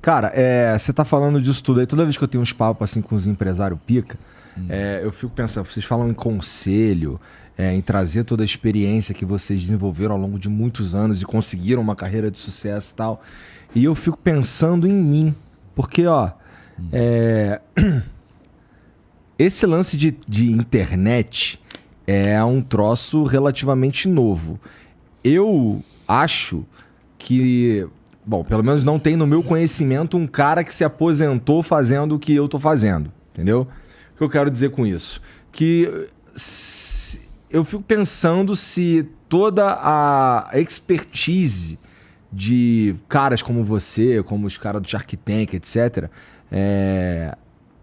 Cara, você tá falando disso tudo aí. Toda vez que eu tenho uns papos assim com os empresários pica, eu fico pensando, vocês falam em conselho, em trazer toda a experiência que vocês desenvolveram ao longo de muitos anos e conseguiram uma carreira de sucesso e tal. E eu fico pensando em mim. Porque, esse lance de internet é um troço relativamente novo. Eu acho que, bom, pelo menos não tem no meu conhecimento um cara que se aposentou fazendo o que eu tô fazendo, entendeu? O que eu quero dizer com isso? Que eu fico pensando se toda a expertise de caras como você, como os caras do Shark Tank, etc.,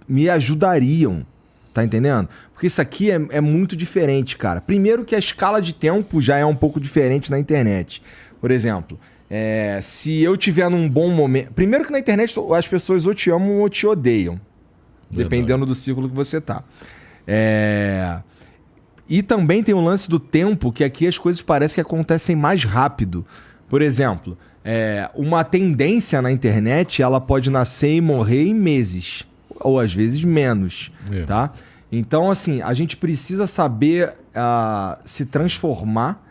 me ajudariam, tá entendendo? Porque isso aqui é muito diferente, cara. Primeiro que a escala de tempo já é um pouco diferente na internet. Por exemplo, se eu tiver num bom momento... Primeiro que na internet as pessoas ou te amam ou te odeiam. Verdade. Dependendo do ciclo que você tá. E também tem o lance do tempo, que aqui as coisas parecem que acontecem mais rápido. Por exemplo, uma tendência na internet, ela pode nascer e morrer em meses. Ou às vezes menos, tá? Então, assim, a gente precisa saber se transformar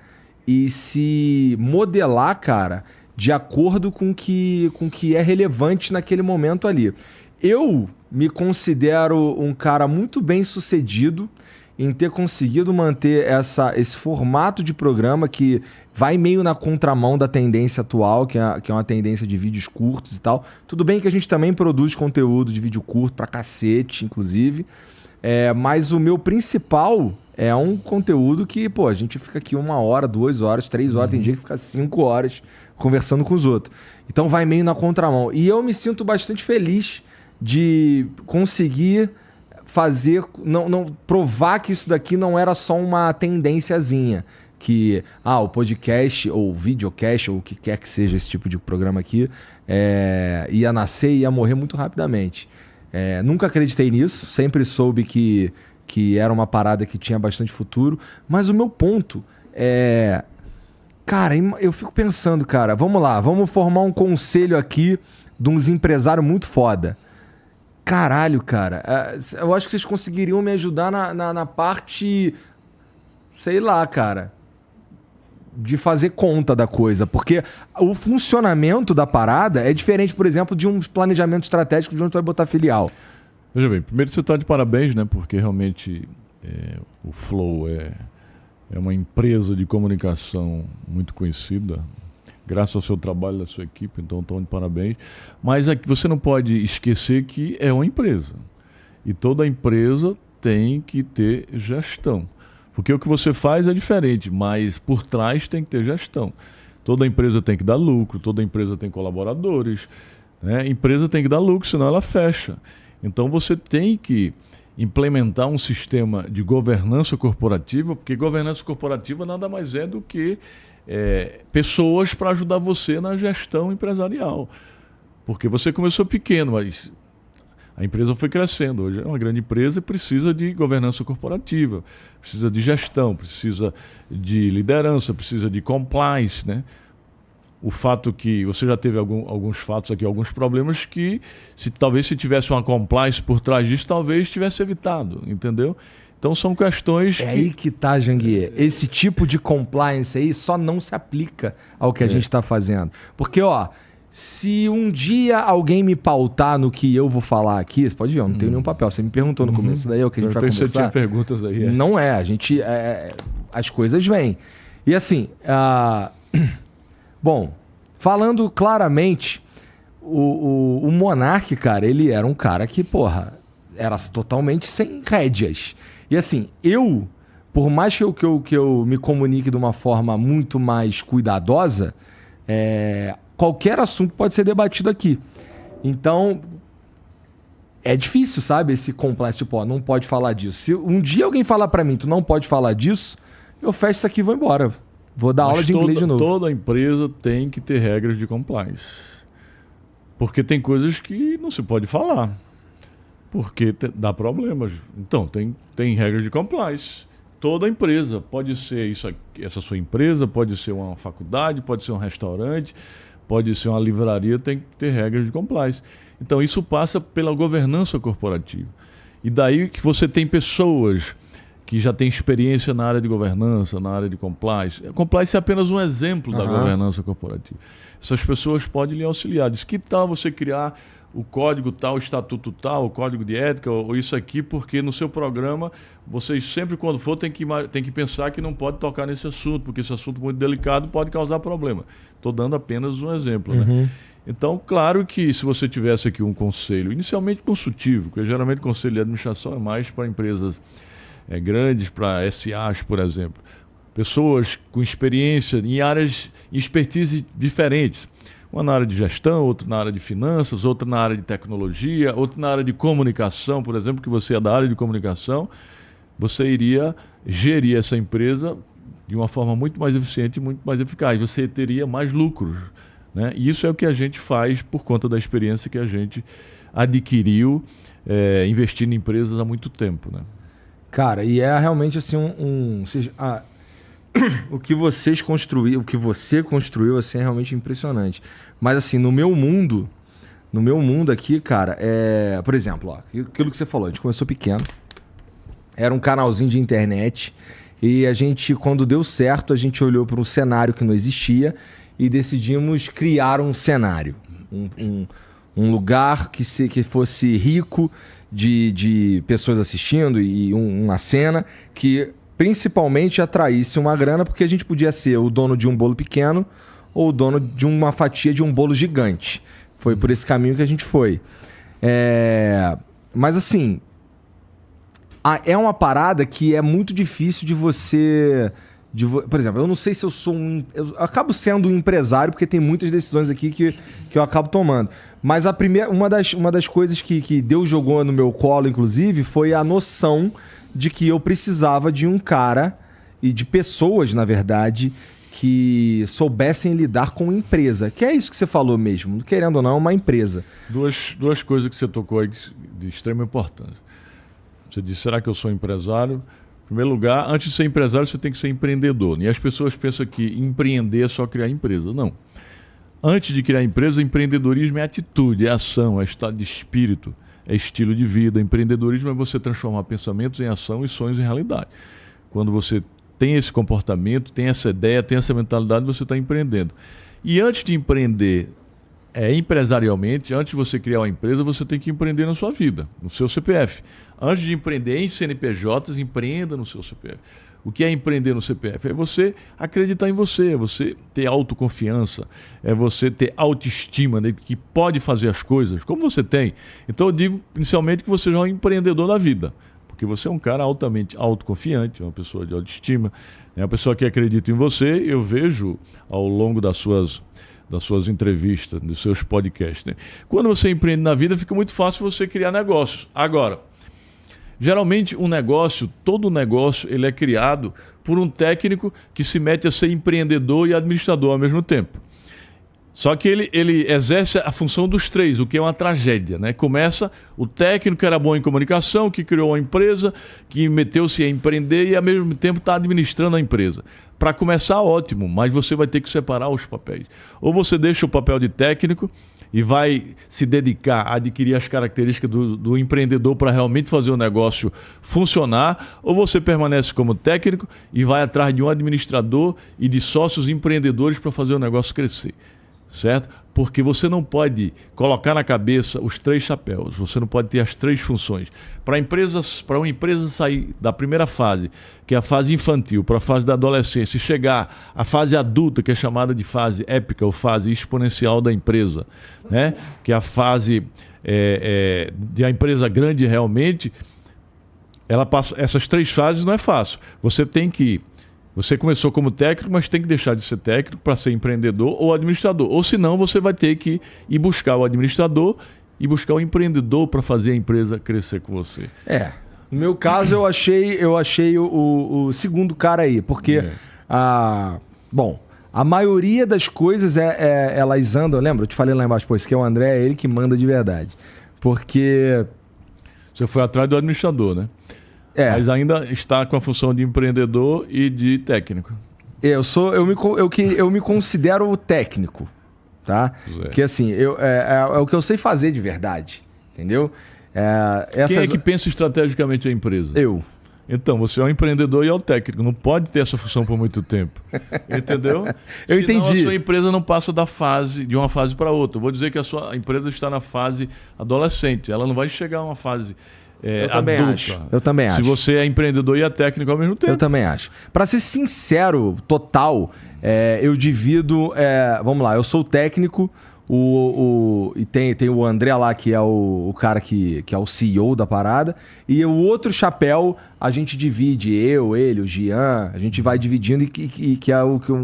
e se modelar, cara, de acordo com que é relevante naquele momento ali. Eu me considero um cara muito bem sucedido em ter conseguido manter esse formato de programa que vai meio na contramão da tendência atual, que é uma tendência de vídeos curtos e tal. Tudo bem que a gente também produz conteúdo de vídeo curto pra cacete, inclusive. Mas o meu principal é um conteúdo que, pô, a gente fica aqui 1 hora, 2 horas, 3 horas, tem dia que fica 5 horas conversando com os outros. Então vai meio na contramão. E eu me sinto bastante feliz de conseguir fazer, não provar que isso daqui não era só uma tendênciazinha. Que o podcast ou o videocast ou o que quer que seja esse tipo de programa aqui ia nascer e ia morrer muito rapidamente. Nunca acreditei nisso, sempre soube que era uma parada que tinha bastante futuro, mas o meu ponto cara, eu fico pensando, cara, vamos lá, vamos formar um conselho aqui de uns empresários muito foda. Caralho, cara, eu acho que vocês conseguiriam me ajudar na parte, sei lá, cara, de fazer conta da coisa, porque o funcionamento da parada é diferente, por exemplo, de um planejamento estratégico de onde tu vai botar filial. Veja bem, primeiro você está de parabéns, né? Porque realmente o Flow é uma empresa de comunicação muito conhecida, graças ao seu trabalho da sua equipe, então estão de parabéns. Mas aqui você não pode esquecer que é uma empresa. E toda empresa tem que ter gestão. Porque o que você faz é diferente, mas por trás tem que ter gestão. Toda empresa tem que dar lucro, toda empresa tem colaboradores, né? A empresa tem que dar lucro, senão ela fecha. Então você tem que implementar um sistema de governança corporativa, porque governança corporativa nada mais é do que pessoas para ajudar você na gestão empresarial. Porque você começou pequeno, mas a empresa foi crescendo. Hoje é uma grande empresa e precisa de governança corporativa, precisa de gestão, precisa de liderança, precisa de compliance, né? O fato que você já teve alguns fatos aqui, alguns problemas que talvez se tivesse uma compliance por trás disso, talvez tivesse evitado, entendeu? Então são questões aí que tá, Janguier. Esse tipo de compliance aí só não se aplica ao que a gente está fazendo. Porque, se um dia alguém me pautar no que eu vou falar aqui, você pode ver, eu não tenho nenhum papel. Você me perguntou no começo, daí é o que a gente vai conversar. Você tinha perguntas aí. Não a gente... as coisas vêm. E assim, bom, falando claramente, o Monark, cara, ele era um cara que, porra, era totalmente sem rédeas. E assim, por mais que eu me comunique de uma forma muito mais cuidadosa, qualquer assunto pode ser debatido aqui. Então, é difícil, sabe? Esse complexo, tipo, não pode falar disso. Se um dia alguém falar pra mim, tu não pode falar disso, eu fecho isso aqui e vou embora. Vou dar aula de inglês de novo. Toda empresa tem que ter regras de compliance. Porque tem coisas que não se pode falar. Porque dá problemas. Então, tem regras de compliance. Toda empresa, pode ser essa sua empresa, pode ser uma faculdade, pode ser um restaurante, pode ser uma livraria, tem que ter regras de compliance. Então isso passa pela governança corporativa. E daí que você tem pessoas que já têm experiência na área de governança, na área de compliance. Compliance é apenas um exemplo da governança corporativa. Essas pessoas podem lhe auxiliar. Diz, que tal você criar o código tal, o estatuto tal, o código de ética, ou isso aqui, porque no seu programa, vocês sempre, quando for, tem que pensar que não pode tocar nesse assunto, porque esse assunto muito delicado pode causar problema. Estou dando apenas um exemplo, né? Então, claro que se você tivesse aqui um conselho, inicialmente consultivo, porque geralmente o conselho de administração é mais para empresas grandes, para SAs, por exemplo. Pessoas com experiência em áreas, em expertise diferentes. Uma na área de gestão, outra na área de finanças, outra na área de tecnologia, outra na área de comunicação, por exemplo, que você é da área de comunicação, você iria gerir essa empresa de uma forma muito mais eficiente e muito mais eficaz. Você teria mais lucros, né? E isso é o que a gente faz por conta da experiência que a gente adquiriu investindo em empresas há muito tempo, né? Cara, e é realmente assim o que você construiu assim, é realmente impressionante. Mas assim, no meu mundo aqui, cara, por exemplo, ó, aquilo que você falou, a gente começou pequeno, era um canalzinho de internet, e a gente, quando deu certo, a gente olhou para um cenário que não existia e decidimos criar um cenário, um lugar que fosse rico de pessoas assistindo e uma cena que principalmente atraísse uma grana, porque a gente podia ser o dono de um bolo pequeno ou o dono de uma fatia de um bolo gigante. Foi por esse caminho que a gente foi. Mas assim, é uma parada que é muito difícil de você... Por exemplo, eu não sei se eu sou eu acabo sendo um empresário, porque tem muitas decisões aqui que eu acabo tomando. Mas uma das coisas que Deus jogou no meu colo, inclusive, foi a noção de que eu precisava de um cara e de pessoas, na verdade, que soubessem lidar com empresa. Que é isso que você falou mesmo, querendo ou não, uma empresa. Duas coisas que você tocou aí de extrema importância. Você disse, será que eu sou empresário? Em primeiro lugar, antes de ser empresário, você tem que ser empreendedor. E as pessoas pensam que empreender é só criar empresa. Não. Antes de criar empresa, empreendedorismo é atitude, é ação, é estado de espírito, é estilo de vida. Empreendedorismo é você transformar pensamentos em ação e sonhos em realidade. Quando você tem esse comportamento, tem essa ideia, tem essa mentalidade, você está empreendendo. E antes de empreender empresarialmente, antes de você criar uma empresa, você tem que empreender na sua vida, no seu CPF. Antes de empreender em CNPJs, empreenda no seu CPF. O que é empreender no CPF? É você acreditar em você, é você ter autoconfiança, é você ter autoestima, né, que pode fazer as coisas, como você tem. Então eu digo inicialmente que você já é um empreendedor da vida, porque você é um cara altamente autoconfiante, uma pessoa de autoestima, é uma pessoa que acredita em você. Eu vejo ao longo das suas entrevistas, dos seus podcasts, né? Quando você empreende na vida, fica muito fácil você criar negócios. Agora, geralmente todo negócio, ele é criado por um técnico que se mete a ser empreendedor e administrador ao mesmo tempo. Só que ele exerce a função dos três, o que é uma tragédia, né? Começa o técnico que era bom em comunicação, que criou uma empresa, que meteu-se a empreender e ao mesmo tempo está administrando a empresa. Para começar, ótimo, mas você vai ter que separar os papéis. Ou você deixa o papel de técnico e vai se dedicar a adquirir as características do empreendedor para realmente fazer o negócio funcionar, ou você permanece como técnico e vai atrás de um administrador e de sócios empreendedores para fazer o negócio crescer. Certo? Porque você não pode colocar na cabeça os três chapéus, você não pode ter as três funções. Para uma empresa sair da primeira fase, que é a fase infantil, para a fase da adolescência, e chegar à fase adulta, que é chamada de fase épica ou fase exponencial da empresa, né? Que é a fase de a empresa grande realmente, ela passa, essas três fases não é fácil. Você começou como técnico, mas tem que deixar de ser técnico para ser empreendedor ou administrador. Ou senão você vai ter que ir buscar o administrador e buscar o empreendedor para fazer a empresa crescer com você. No meu caso, eu achei o segundo cara aí, porque a maioria das coisas elas andam, lembra? Eu te falei lá embaixo, pô, esse aqui é o André, é ele que manda de verdade. Porque... Você foi atrás do administrador, né? Mas ainda está com a função de empreendedor e de técnico. Eu me considero técnico. tá? Porque assim, é o que eu sei fazer de verdade, entendeu? Quem é que pensa estrategicamente a empresa? Eu. Então, você é um empreendedor e é o técnico. Não pode ter essa função por muito tempo. Entendeu? Eu entendi. Senão a sua empresa não passa de uma fase para outra. Eu vou dizer que a sua empresa está na fase adolescente. Ela não vai chegar a uma fase adulta. Eu também acho. Se você é empreendedor e é técnico ao mesmo tempo. Eu também acho. Para ser sincero, total, eu divido... vamos lá, eu sou técnico... E tem o André lá, que é o cara que é o CEO da parada. E o outro chapéu, a gente divide, ele, o Gian, a gente vai dividindo que é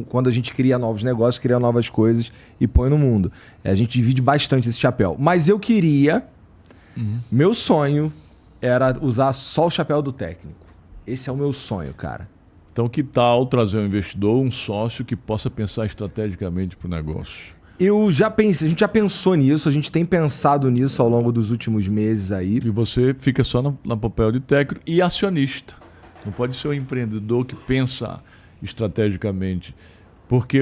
quando a gente cria novos negócios, cria novas coisas e põe no mundo. A gente divide bastante esse chapéu. Mas eu queria... Meu sonho era usar só o chapéu do técnico. Esse é o meu sonho, cara. Então, que tal trazer um investidor, um sócio que possa pensar estrategicamente para o negócio? Eu já pensei, a gente já pensou nisso, a gente tem pensado nisso ao longo dos últimos meses aí. E você fica só no papel de técnico e acionista. Não pode ser um empreendedor que pensa estrategicamente. Porque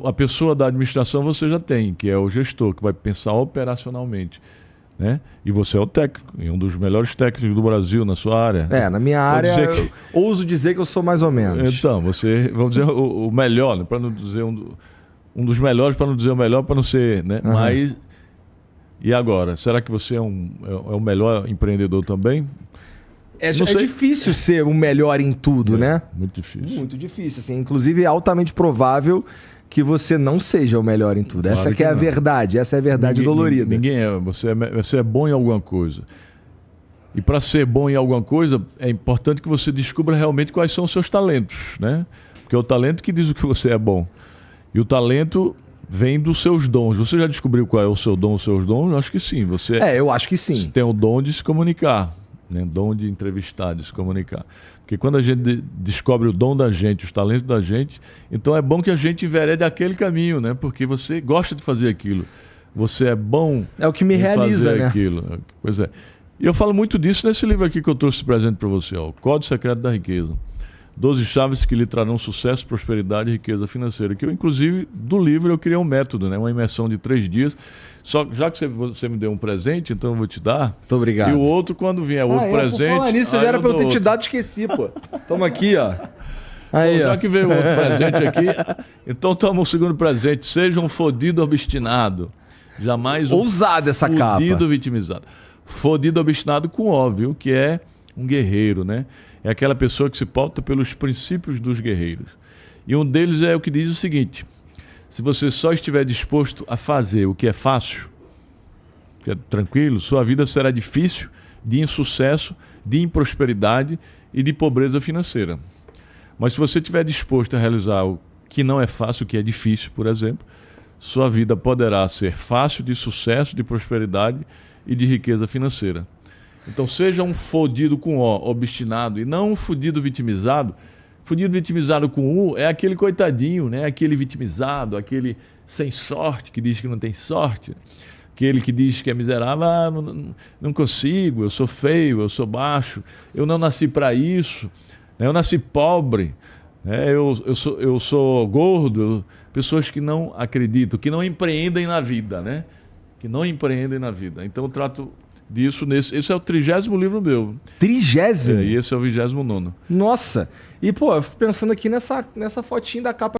a pessoa da administração você já tem, que é o gestor, que vai pensar operacionalmente. Né? E você é o técnico, e um dos melhores técnicos do Brasil na sua área. Na minha área, eu ouso dizer que eu sou mais ou menos. Então, vamos dizer, o melhor, né? Para não dizer um dos melhores, para não dizer o melhor, para não ser, né? Mas, e agora? Será que você é o melhor empreendedor também? É difícil ser o melhor em tudo, né? Muito difícil. Muito difícil, assim. Inclusive, é altamente provável que você não seja o melhor em tudo. Essa que é a verdade, essa é a verdade dolorida. Ninguém é. Você é bom em alguma coisa. E para ser bom em alguma coisa, é importante que você descubra realmente quais são os seus talentos, né? Porque é o talento que diz o que você é bom. E o talento vem dos seus dons. Você já descobriu qual é o seu dom, os seus dons? Eu acho que sim. Eu acho que sim. Você tem o dom de se comunicar, né? Dom de entrevistar, de se comunicar. Porque quando a gente descobre o dom da gente, os talentos da gente, então é bom que a gente enverede aquele caminho, né? Porque você gosta de fazer aquilo. Você é bom o que me realiza, fazer né? aquilo. Pois é. E eu falo muito disso nesse livro aqui que eu trouxe de presente para você, ó, O Código Secreto da Riqueza. 12 chaves que lhe trarão sucesso, prosperidade e riqueza financeira. Que eu, inclusive, do livro eu criei um método, né? Uma imersão de 3 dias. Só já que você me deu um presente, então eu vou te dar. Muito obrigado. E o outro, quando vier outro presente... Falar nisso, já era pra eu ter te dado, esqueci, pô. Toma aqui, ó. Aí, já que veio outro presente aqui, então toma o segundo presente. Seja um fodido obstinado. Jamais um ousado essa capa. Fodido vitimizado. Fodido obstinado com óbvio, que é um guerreiro, né? É aquela pessoa que se pauta pelos princípios dos guerreiros. E um deles é o que diz o seguinte: se você só estiver disposto a fazer o que é fácil, que é tranquilo, sua vida será difícil, de insucesso, de improsperidade e de pobreza financeira. Mas se você estiver disposto a realizar o que não é fácil, o que é difícil, por exemplo, sua vida poderá ser fácil, de sucesso, de prosperidade e de riqueza financeira. Então seja um fodido com O, obstinado, e não um fodido vitimizado. Fodido vitimizado com U é aquele coitadinho, né? Aquele vitimizado, aquele sem sorte, que diz que não tem sorte. Aquele que diz que é miserável, não consigo, eu sou feio, eu sou baixo, eu não nasci para isso, né? Eu nasci pobre, né? Eu sou gordo. Pessoas que não acreditam, que não empreendem na vida, né? Que não empreendem na vida. Então eu trato disso esse é o 30º livro meu. 30º? E esse é o 29º. Nossa! E, pô, eu fico pensando aqui nessa fotinha da capa